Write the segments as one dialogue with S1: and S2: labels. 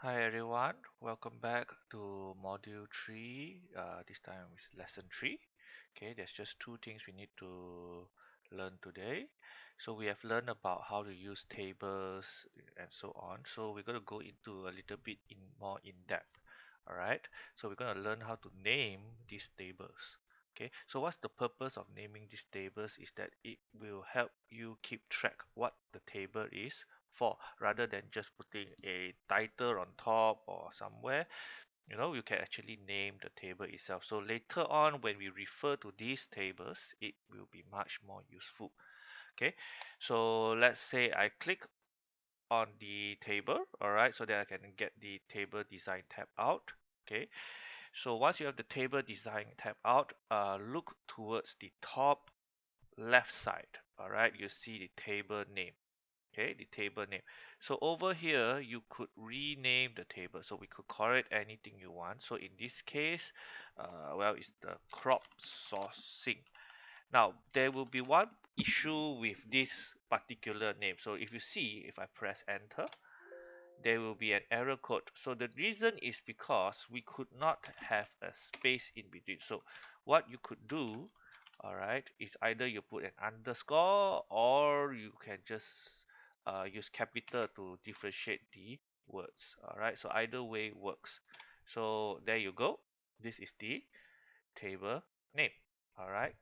S1: Hi everyone, welcome back to module 3. This time is lesson 3. Okay, there's just two things we need to learn today. So we have learned about how to use tables and so on. So we're going to go into a little bit more in depth. All right. So we're going to learn how to name these tables. Okay. So what's the purpose of naming these tables is that it will help you keep track what the table is for rather than just putting a title on top or somewhere. You can actually name the table itself, so later on when we refer to these tables it will be much more useful. Okay, so let's say I click on the table, all right, so that I can get the table design tab out. Okay, so once you have the table design tab out, look towards the top left side. All right, you see the table name. Okay, the table name. So over here you could rename the table, so we could call it anything you want. So in this case, well, it's the crop sourcing. Now there will be one issue with this particular name. So if you see, if I press enter, there will be an error code. So the reason is because we could not have a space in between. So what you could do, all right, is either you put an underscore or you can just use capital to differentiate the words. All right, so either way works. So there you go. This is the table name. All right.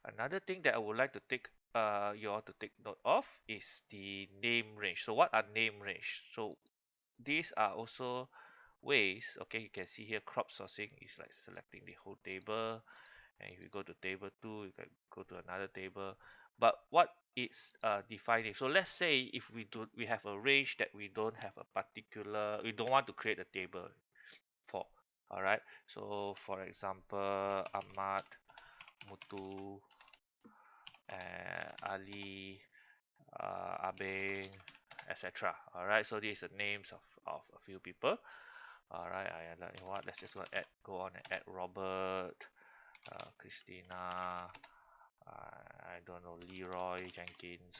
S1: Another thing that I would like to take you all to take note of is the name range. So what are name range? So these are also ways. Okay, you can see here crop sourcing is like selecting the whole table, and if you go to table 2 you can go to another table. But what is defining, so let's say if we have a range that we don't have a particular, we don't want to create a table for. All right, so for example, Ahmad, Mutu, Ali, Abeng, etc. All right, so these are names of a few people. All right, you know what? Let's just go on and add Robert, Christina, I don't know, Leroy Jenkins.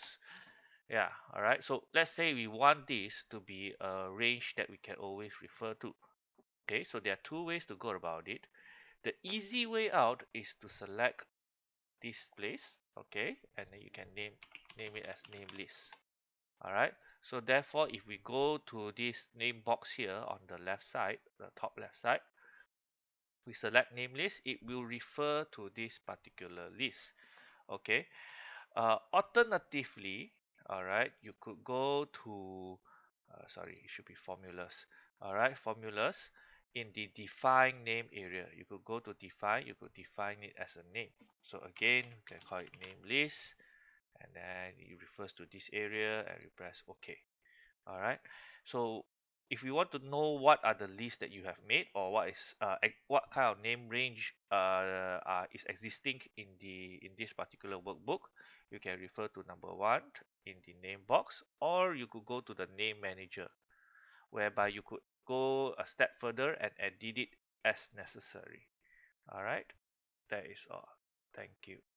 S1: Yeah, all right. So let's say we want this to be a range that we can always refer to. Okay, so there are two ways to go about it. The easy way out is to select this place, okay, and then you can name it as name list. All right, so therefore if we go to this name box here on the left side, the top left side, we select name list, it will refer to this particular list. Okay, alternatively, all right, you could go to sorry, it should be formulas. All right, formulas. In the define name area, you could go to define, you could define it as a name. So again, you can call it name list, and then it refers to this area, and you press OK. All right, so if you want to know what are the lists that you have made, or what kind of name range is existing in this particular workbook, you can refer to number 1 in the name box, or you could go to the name manager, whereby you could go a step further and edit it as necessary. All right, that is all. Thank you.